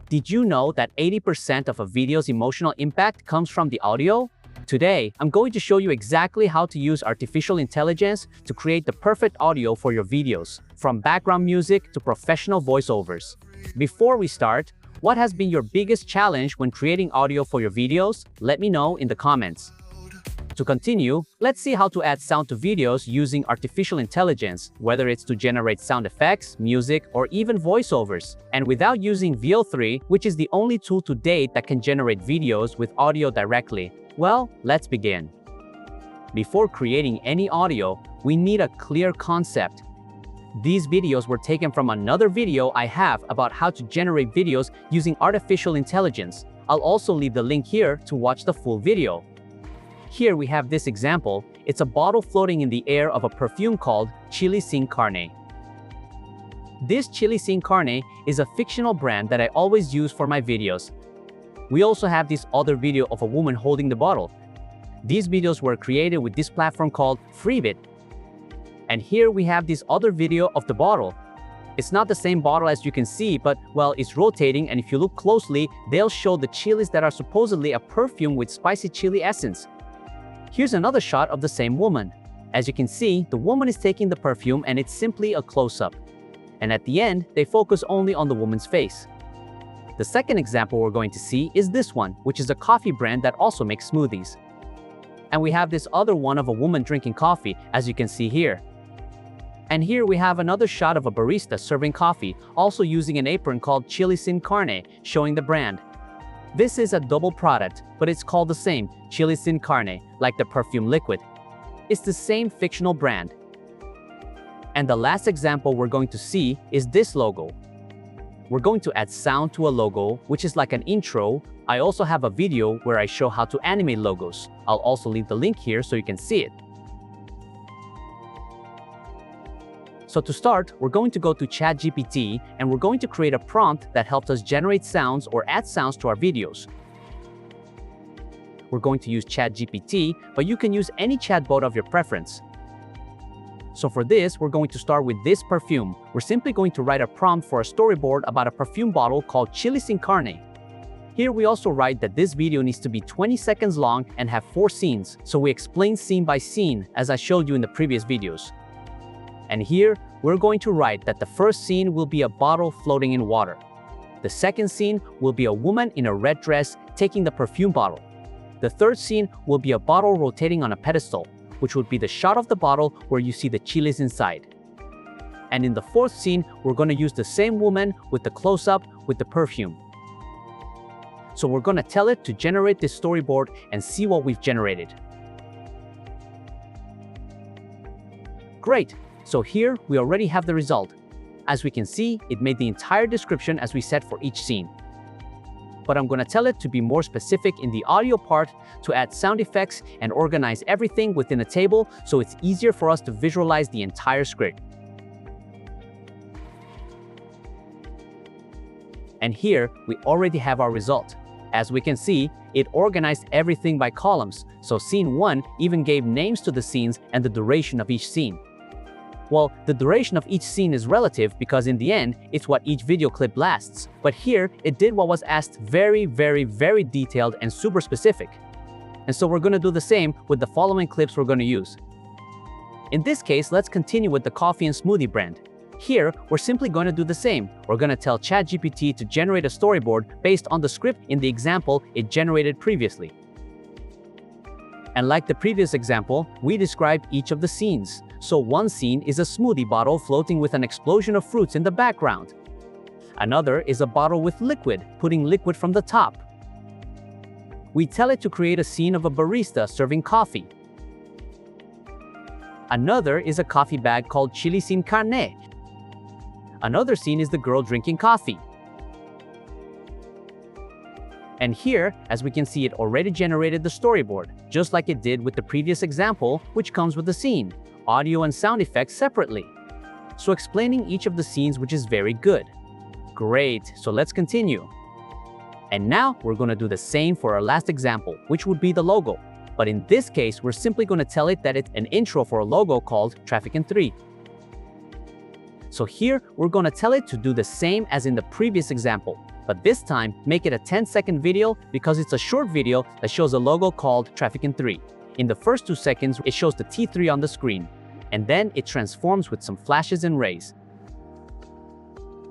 Did you know that 80% of a video's emotional impact comes from the audio? Today, I'm going to show you exactly how to use artificial intelligence to create the perfect audio for your videos, from background music to professional voiceovers. Before we start, what has been your biggest challenge when creating audio for your videos? Let me know in the comments. To continue, let's see how to add sound to videos using artificial intelligence, whether it's to generate sound effects, music, or even voiceovers, and without using VO3, which is the only tool to date that can generate videos with audio directly. Well, let's begin. Before creating any audio, we need a clear concept. These videos were taken from another video I have about how to generate videos using artificial intelligence. I'll also leave the link here to watch the full video. Here we have this example. It's a bottle floating in the air of a perfume called Chili Sin Carne. This Chili Sin Carne is a fictional brand that I always use for my videos. We also have this other video of a woman holding the bottle. These videos were created with this platform called Freebit. And here we have this other video of the bottle. It's not the same bottle as you can see, but well, it's rotating, and if you look closely, they'll show the chilies that are supposedly a perfume with spicy chili essence. Here's another shot of the same woman. As you can see, the woman is taking the perfume and it's simply a close-up. And at the end, they focus only on the woman's face. The second example we're going to see is this one, which is a coffee brand that also makes smoothies. And we have this other one of a woman drinking coffee, as you can see here. And here we have another shot of a barista serving coffee, also using an apron called Chili Sin Carne, showing the brand. This is a double product, but it's called the same, Chili Sin Carne, like the perfume liquid. It's the same fictional brand. And the last example we're going to see is this logo. We're going to add sound to a logo, which is like an intro. I also have a video where I show how to animate logos. I'll also leave the link here so you can see it. So to start, we're going to go to ChatGPT and we're going to create a prompt that helps us generate sounds or add sounds to our videos. We're going to use ChatGPT, but you can use any chatbot of your preference. So for this, we're going to start with this perfume. We're simply going to write a prompt for a storyboard about a perfume bottle called Chili Sin Carne. Here we also write that this video needs to be 20 seconds long and have 4 scenes, so we explain scene by scene as I showed you in the previous videos. And here, we're going to write that the first scene will be a bottle floating in water. The second scene will be a woman in a red dress taking the perfume bottle. The third scene will be a bottle rotating on a pedestal, which would be the shot of the bottle where you see the chilies inside. And in the fourth scene, we're going to use the same woman with the close-up with the perfume. So we're going to tell it to generate this storyboard and see what we've generated. Great! So here, we already have the result. As we can see, it made the entire description as we set for each scene. But I'm going to tell it to be more specific in the audio part, to add sound effects and organize everything within a table so it's easier for us to visualize the entire script. And here, we already have our result. As we can see, it organized everything by columns, so scene 1 even gave names to the scenes and the duration of each scene. Well, the duration of each scene is relative because in the end, it's what each video clip lasts. But here, it did what was asked very detailed and super specific. And so we're going to do the same with the following clips we're going to use. In this case, let's continue with the coffee and smoothie brand. Here, we're simply going to do the same. We're going to tell ChatGPT to generate a storyboard based on the script in the example it generated previously. And like the previous example, we describe each of the scenes. So one scene is a smoothie bottle floating with an explosion of fruits in the background. Another is a bottle with liquid, putting liquid from the top. We tell it to create a scene of a barista serving coffee. Another is a coffee bag called Chili Sin Carne. Another scene is the girl drinking coffee. And here, as we can see, it already generated the storyboard, just like it did with the previous example, which comes with the scene, audio and sound effects separately. So explaining each of the scenes, which is very good. Great, so let's continue. And now we're going to do the same for our last example, which would be the logo. But in this case, we're simply going to tell it that it's an intro for a logo called Traffic in 3. So here, we're going to tell it to do the same as in the previous example. But this time, make it a 10-second video because it's a short video that shows a logo called Traffic in 3. In the first 2 seconds, it shows the T3 on the screen, and then it transforms with some flashes and rays.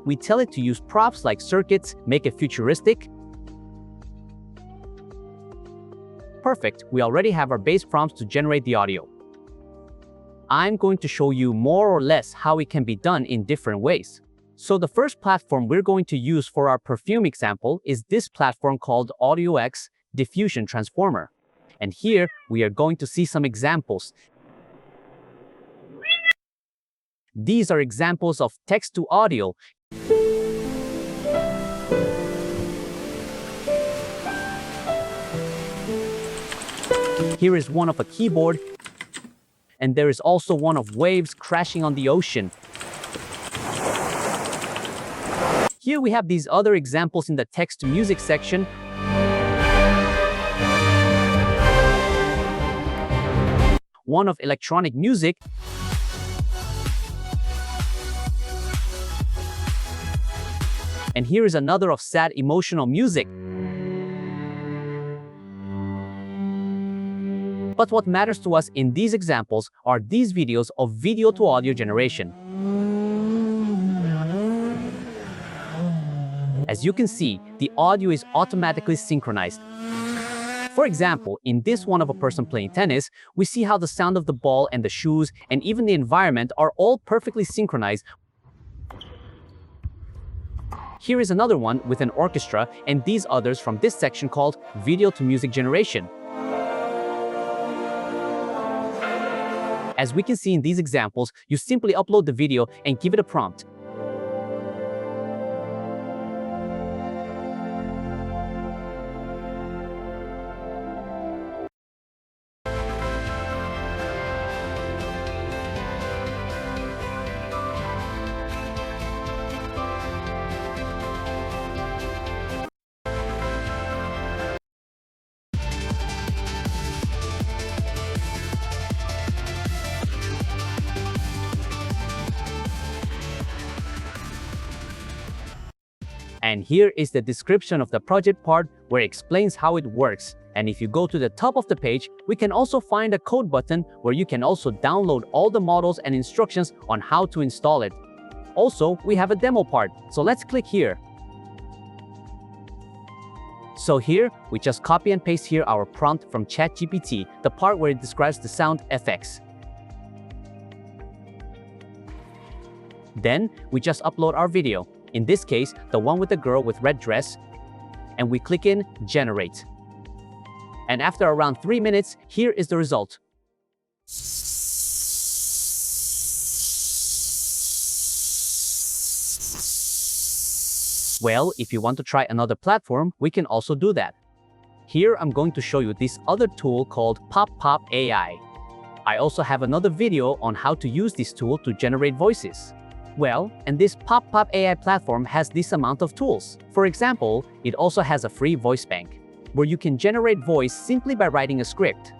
We tell it to use props like circuits, make it futuristic. Perfect, we already have our base prompts to generate the audio. I'm going to show you more or less how it can be done in different ways. So the first platform we're going to use for our perfume example is this platform called AudioX Diffusion Transformer. And here we are going to see some examples. These are examples of text to audio. Here is one of a keyboard, and there is also one of waves crashing on the ocean. Here we have these other examples in the text to music section. One of electronic music. And here is another of sad emotional music. But what matters to us in these examples are these videos of video to audio generation. As you can see, the audio is automatically synchronized. For example, in this one of a person playing tennis, we see how the sound of the ball and the shoes and even the environment are all perfectly synchronized. Here is another one with an orchestra and these others from this section called video to music generation. As we can see in these examples, you simply upload the video and give it a prompt. And here is the description of the project part where it explains how it works. And if you go to the top of the page, we can also find a code button where you can also download all the models and instructions on how to install it. Also, we have a demo part, so let's click here. So here, we just copy and paste here our prompt from ChatGPT, the part where it describes the sound effects. Then, we just upload our video. In this case, the one with the girl with red dress, and we click in Generate. And after around 3 minutes, here is the result. Well, if you want to try another platform, we can also do that. Here I'm going to show you this other tool called PopPopAI. I also have another video on how to use this tool to generate voices. Well, and this PopPopAI platform has this amount of tools. For example, it also has a free voice bank, where you can generate voice simply by writing a script.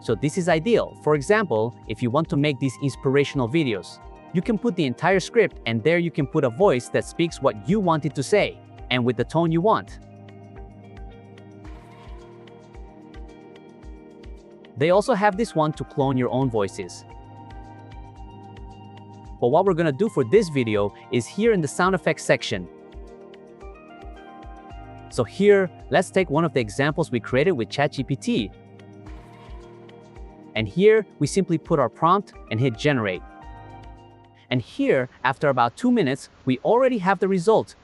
So this is ideal. For example, if you want to make these inspirational videos, you can put the entire script and there you can put a voice that speaks what you want it to say, and with the tone you want. They also have this one to clone your own voices. But what we're gonna do for this video is here in the sound effects section. So here, let's take one of the examples we created with ChatGPT. And here, we simply put our prompt and hit generate. And here, after about 2 minutes, we already have the result.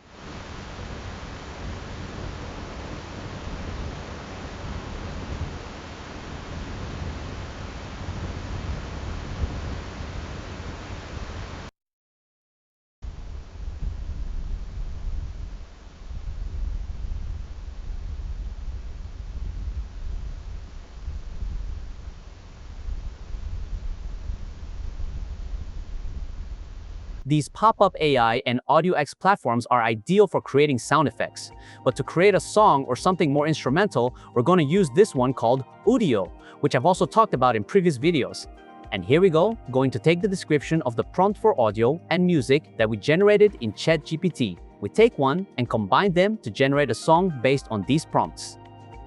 These PopPopAI and AudioX platforms are ideal for creating sound effects. But to create a song or something more instrumental, we're going to use this one called Udio, which I've also talked about in previous videos. And here we going to take the description of the prompt for audio and music that we generated in ChatGPT. we take one and combine them to generate a song based on these prompts.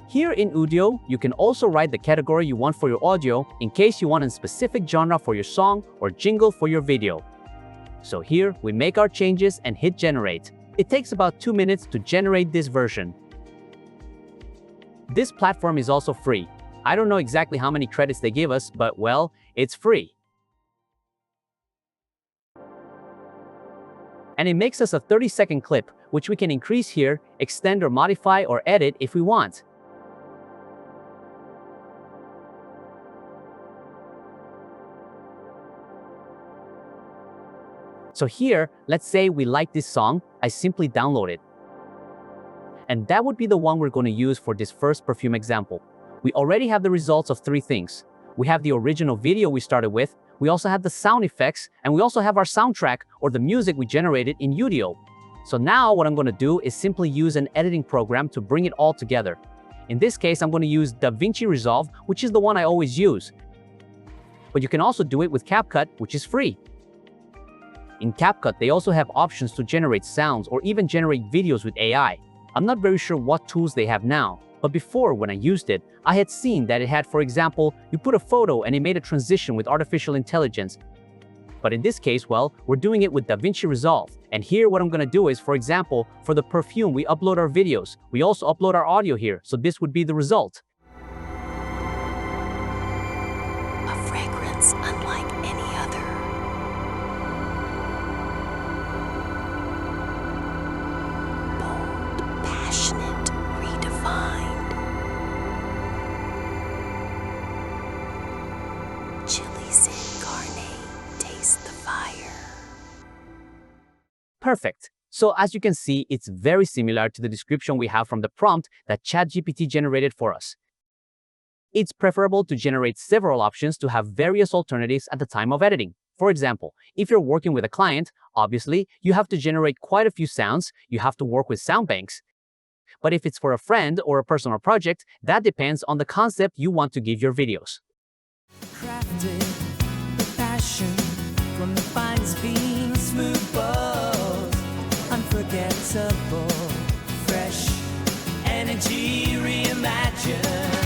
Here in Udio, you can also write the category you want for your audio in case you want a specific genre for your song or jingle for your video. So here, we make our changes and hit generate. It takes about 2 minutes to generate this version. This platform is also free. I don't know exactly how many credits they give us, but well, it's free. And it makes us a 30-second clip, which we can increase here, extend or modify or edit if we want. So here, let's say we like this song, I simply download it. And that would be the one we're going to use for this first perfume example. We already have the results of 3 things. We have the original video we started with, we also have the sound effects, and we also have our soundtrack or the music we generated in Udio. So now what I'm going to do is simply use an editing program to bring it all together. In this case, I'm going to use DaVinci Resolve, which is the one I always use. But you can also do it with CapCut, which is free. In CapCut, they also have options to generate sounds or even generate videos with AI. I'm not very sure what tools they have now, but before, when I used it, I had seen that it had, for example, you put a photo and it made a transition with artificial intelligence. But in this case, well, we're doing it with DaVinci Resolve. And here what I'm going to do is, for example, for the perfume, we upload our videos. We also upload our audio here, so this would be the result. A fragrance unlike any other. Bold, passionate, redefined. Chili sin carne, taste the fire. Perfect. So as you can see, it's very similar to the description we have from the prompt that ChatGPT generated for us. It's preferable to generate several options to have various alternatives at the time of editing. For example, if you're working with a client, obviously, you have to generate quite a few sounds, you have to work with sound banks. But if it's for a friend or a personal project, that depends on the concept you want to give your videos. Crafted with passion from the finest beans, smooth balls, unforgettable, fresh energy reimagined.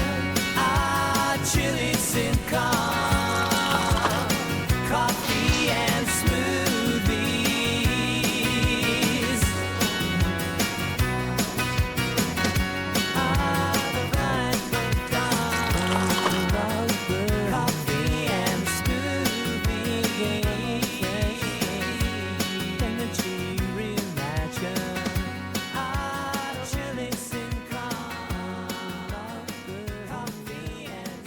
Chili sin coffee and smoothies. Coffee and smoothies. Energy reimagined. Chili sin coffee and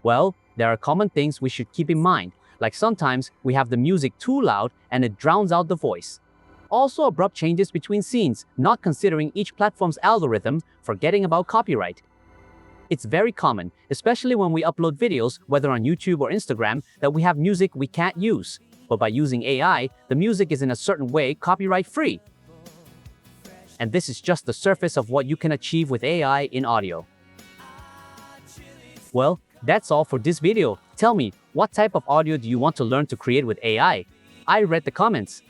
Well, there are common things we should keep in mind, like sometimes we have the music too loud and it drowns out the voice. Also abrupt changes between scenes, not considering each platform's algorithm, forgetting about copyright. It's very common, especially when we upload videos, whether on YouTube or Instagram, that we have music we can't use. But by using AI, the music is in a certain way copyright-free. And this is just the surface of what you can achieve with AI in audio. Well, that's all for this video. Tell me, what type of audio do you want to learn to create with AI? I read the comments.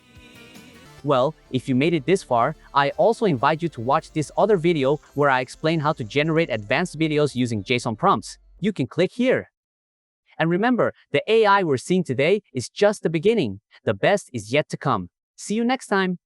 Well, if you made it this far, I also invite you to watch this other video where I explain how to generate advanced videos using JSON prompts. You can click here. And remember, the AI we're seeing today is just the beginning. The best is yet to come. See you next time.